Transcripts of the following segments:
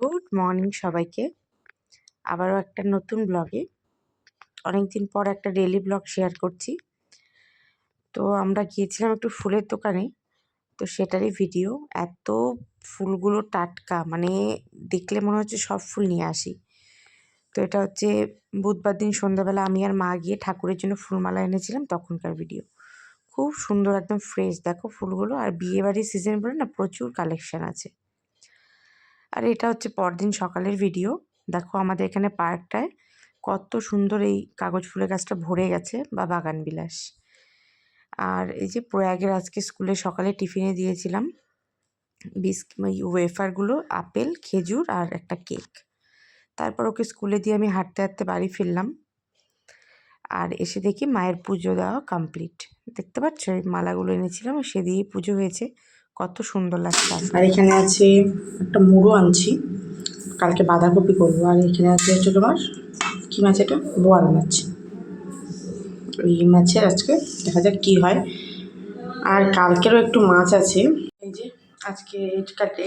Good morning সবাইকে। আবারও একটা নতুন ব্লগে অনেকদিন পর একটা ডেইলি ব্লগ শেয়ার করছি। তো আমরা গিয়েছিলাম একটু ফুলের দোকানে, তো সেটারই ভিডিও। এত ফুলগুলো টাটকা, মানে দেখলে মনে হচ্ছে সব ফুল নিয়ে আসি। তো এটা হচ্ছে বুধবার দিন সন্ধ্যাবেলা আমি আর মা গিয়ে ঠাকুরের জন্য ফুলমালা এনেছিলাম, তখনকার ভিডিও। খুব সুন্দর, একদম ফ্রেশ দেখো ফুলগুলো। আর বিয়েবাড়ির সিজন বলে না, প্রচুর কালেকশন আছে। আর এটা হচ্ছে পরদিন সকালের ভিডিও। দেখো আমাদের এখানে পার্কটায় কত সুন্দর এই কাগজ ফুলের গাছটা ভরে গেছে, বা বাগান বিলাস। আর এই যে প্রয়াগের আজকে স্কুলে সকালে টিফিনে দিয়েছিলাম ওয়েফারগুলো, আপেল, খেজুর আর একটা কেক। তারপর ওকে স্কুলে দিয়ে আমি হাঁটতে হাঁটতে বাড়ি ফিরলাম। আর এসে দেখি মায়ের পুজো দেওয়া কমপ্লিট। দেখতে পাচ্ছ এই মালাগুলো এনেছিলাম, সে দিয়েই পুজো হয়েছে। কত সুন্দর লাগছে। আর এখানে আছে একটা মুড়ো আনছি, কালকে বাঁধাকপি করবো। আর এখানে আছে হচ্ছে তোমার কী মাছ, এটা বোয়াল মাছ। ওই মাছের আজকে দেখা যাক কী হয়। আর কালকেরও একটু মাছ আছে। এই যে আজকে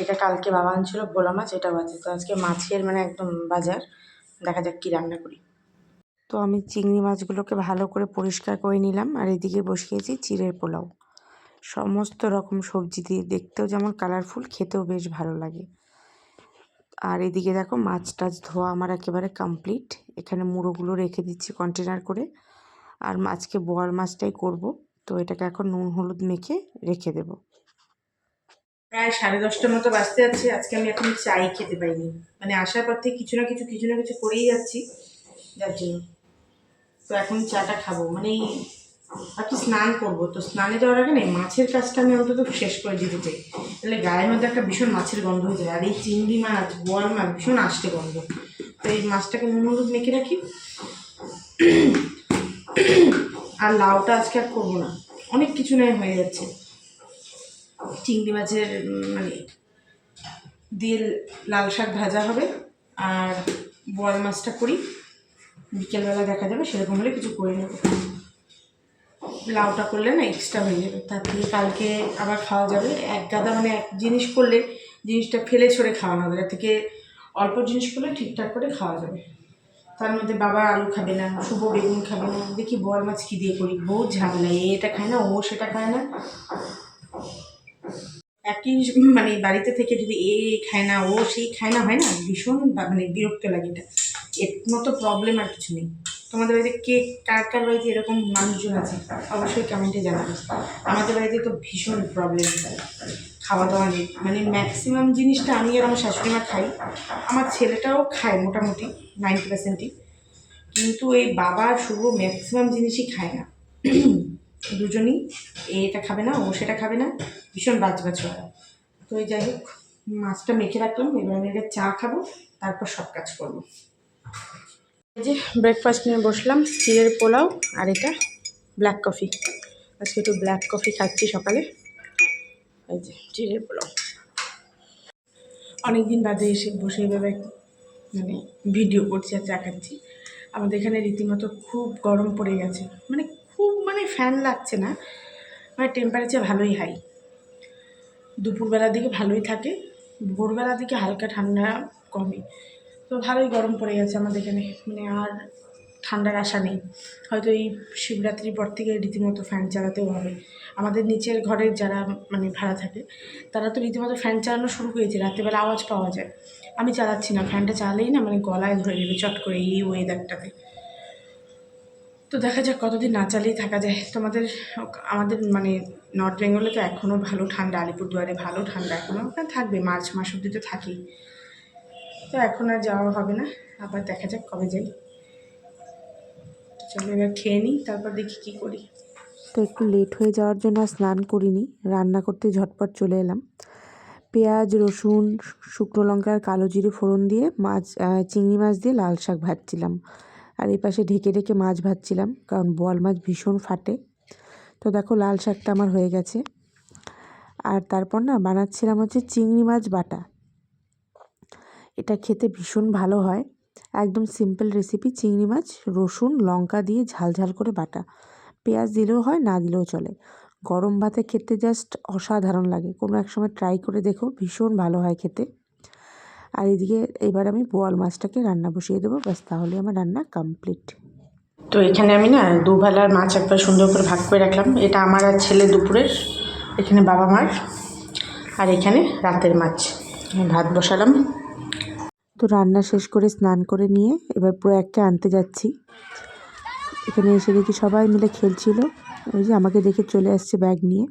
এটা কালকে বাবা আনছিল ভোলা মাছ, এটাও আছে। তো আজকে মাছের মানে একদম বাজার। দেখা যাক কী রান্না করি। তো আমি চিংড়ি মাছগুলোকে ভালো করে পরিষ্কার করে নিলাম। আর এদিকে বসিয়েছি চিড়ের পোলাও, সমস্ত রকম সবজি দিয়ে। দেখতেও যেমন কালারফুল, খেতেও বেশ ভালো লাগে। আর এদিকে দেখো মাছ টাছ ধোয়া আমার একেবারে কমপ্লিট। এখানে মুড়োগুলো রেখে দিচ্ছি কন্টেনার করে। আর আজকে বোয়াল মাছটাই করব, তো এটাকে এখন নুন হলুদ মেখে রেখে দেব। প্রায় 10:30টার মতো বাজতে যাচ্ছে। আজকে আমি এখন চাই খেতে পাইনি, মানে আসার পর থেকে কিছু না কিছু করেই যাচ্ছি, যার জন্য। তো এখন চাটা খাবো, মানে ভাবছি স্নান করবো। তো স্নানে যাওয়ার আগে না মাছের কাজটা আমি অন্তত শেষ করে দিতে চাই, তাহলে গায়ের মধ্যে একটা ভীষণ মাছের গন্ধ হয়ে যায়। আর এই চিংড়ি মাছ, বোয়াল মাছ ভীষণ আসতে গন্ধ। তো এই মাছটাকে নুন হলুদ মেখে রাখি। আর লাউটা আজকে আর করবো না, অনেক কিছু নয় হয়ে যাচ্ছে। চিংড়ি মাছের মানে দিয়ে লাল শাক ভাজা হবে, আর বোয়াল মাছটা করি বিকেলবেলা, দেখা যাবে সেরকম হলে কিছু করে নেব। লাউটা করলে না এক্সট্রা হয়ে যাবে, তার থেকে কালকে আবার খাওয়া যাবে। এক গাদা মানে এক জিনিস করলে জিনিসটা ফেলে ছড়ে খাওয়ানো হবে, তার থেকে অল্প জিনিস করলে ঠিকঠাক করে খাওয়া যাবে। তার মধ্যে বাবা আলু খাবে না, শুভ বেগুন খাবে না, দেখি বোয়াল মাছ কী দিয়ে করি, বহুত ঝামেলা। এটা খায় না, ও সেটা খায় না। একই মানে বাড়িতে থেকে যদি এ খায় না, ও সেই খায় না, হয় না, ভীষণ মানে বিরক্ত লাগে। এটা এর মতো প্রবলেম আর কিছু নেই। তোমাদের বাড়িতে কে কার কার বাড়িতে এরকম মানুষজন আছে অবশ্যই কমেন্টে জানাবে। আমাদের বাড়িতে তো ভীষণ প্রবলেম খাওয়া দাওয়া নেই, মানে ম্যাক্সিমাম জিনিসটা আমি আর আমার শাশুড়ি মা খাই। আমার ছেলেটাও খায় মোটামুটি 90%ই, কিন্তু এই বাবা শুভ ম্যাক্সিমাম জিনিসই খায় না। দুজনই এটা খাবে না, ও সেটা খাবে না, ভীষণ বাজবাজ হয়। তো এই যাই হোক, মাছটা মেখে রাখলাম, এবার আমি আগে চা খাবো, তারপর সব কাজ করবো। এই যে ব্রেকফাস্ট নিয়ে বসলাম, চিড়ের পোলাও আর এটা ব্ল্যাক কফি। আজকে একটু ব্ল্যাক কফি খাচ্ছি সকালে। এই যে চিড়ের পোলাও, অনেকদিন বাদে এসে বসে এভাবে মানে ভিডিও করছি আর চা খাচ্ছি। আমাদের এখানে রীতিমতো খুব গরম পড়ে গেছে, মানে খুব মানে ফ্যান লাগছে না, মানে টেম্পারেচার ভালোই হাই। দুপুরবেলার দিকে ভালোই থাকে, ভোরবেলার দিকে হালকা ঠান্ডা কমে। তো ভালোই গরম পড়ে গেছে আমাদের এখানে, মানে আর ঠান্ডার আশা নেই। হয়তো এই শিবরাত্রির পর থেকে রীতিমতো ফ্যান চালাতেও হবে। আমাদের নিচের ঘরের যারা মানে ভাড়া থাকে, তারা তো রীতিমতো ফ্যান চালানো শুরু করেছে, রাত্রেবেলা আওয়াজ পাওয়া যায়। আমি চালাচ্ছি না, ফ্যানটা চালালেই না মানে গলায় ধরে নেবে চট করে এই ওয়েদারটাতে। তো দেখা যাক কতদিন না চালিয়ে থাকা যায়। আমাদের মানে নর্থ বেঙ্গলে তো এখনও ভালো ঠান্ডা, আলিপুরদুয়ারে ভালো ঠান্ডা এখনও, ওখানে থাকবে মার্চ মাস অব্দি তো থাকেই। তো এখন আর যাওয়া হবে না, আবার দেখা যাক কবে যাই। চলো এবার খেয়ে নিই, তারপর দেখি কী করি। তো একটু লেট হয়ে যাওয়ার জন্য আর স্নান করিনি, রান্না করতে ঝটপট চলে এলাম। পেঁয়াজ, রসুন, শুকনো লঙ্কা আর কালো জিরে ফোড়ন দিয়ে চিংড়ি মাছ দিয়ে লাল শাক ভাজছিলাম। আর এই পাশে ঢেকে ঢেকে মাছ ভাজছিলাম, কারণ বোয়াল মাছ ভীষণ ফাটে। তো দেখো লাল শাকটা আমার হয়ে গেছে। আর তারপর না বানাচ্ছিলাম হচ্ছে চিংড়ি মাছ বাটা। এটা খেতে ভীষণ ভালো হয়, একদম সিম্পল রেসিপি। চিংড়ি মাছ রসুন লঙ্কা দিয়ে ঝাল ঝাল করে বাটা, পেঁয়াজ দিলেও হয়, না দিলেও চলে। গরম ভাতে খেতে জাস্ট অসাধারণ লাগে, কোনো এক সময় ট্রাই করে দেখো, ভীষণ ভালো হয় খেতে। আর এদিকে এবার আমি বোয়াল মাছটাকে রান্না বসিয়ে দেবো, ব্যাস তাহলে আমার রান্না কমপ্লিট। তো এখানে আমি না দুবেলার মাছ একবার সুন্দর করে ভাগ করে রাখলাম। এটা আমার আর ছেলে দুপুরের, এখানে বাবা মার, আর এখানে রাতের মাছ। ভাত বসালাম। তো রান্না শেষ করে স্নান করে নিয়ে এবার প্রয়াগকে আনতে যাচ্ছি। এখানে এসে দেখি সবাই মিলে খেলছিল, ওই যে আমাকে দেখে চলে আসছে ব্যাগ নিয়ে।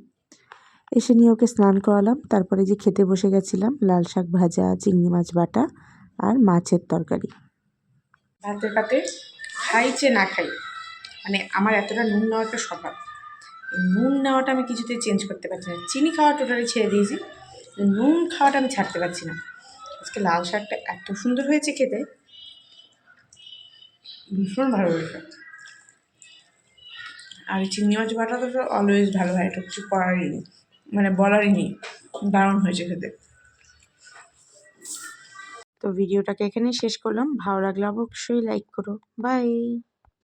এসে নিয়ে ওকে স্নান করালাম, তারপরে যে খেতে বসে গেছিলাম লাল শাক ভাজা, চিংড়ি মাছ বাটা আর মাছের তরকারি। ভাতের পাতে খাই যে না খাই, মানে আমার এতটা নুন নেওয়ার একটা স্বভাব। নুন নেওয়াটা আমি কিছুতেই চেঞ্জ করতে পারছি না। চিনি খাওয়া টোটালি ছেড়ে দিয়েছি, নুন খাওয়াটা আমি ছাড়তে পারছি না। আজকে লাল শাকটা এত সুন্দর হয়েছে খেতে, ভীষণ ভালো হয়েছে। আর চিংড়ি মাছ বাটাটা তো অলওয়েজ ভালো হয়, এটা কিছু করারই নেই, মানে বলারই নেই, দারুণ হয়েছে খেতে। তো ভিডিওটাকে এখানেই শেষ করলাম। ভালো লাগলে অবশ্যই লাইক করো। বাই।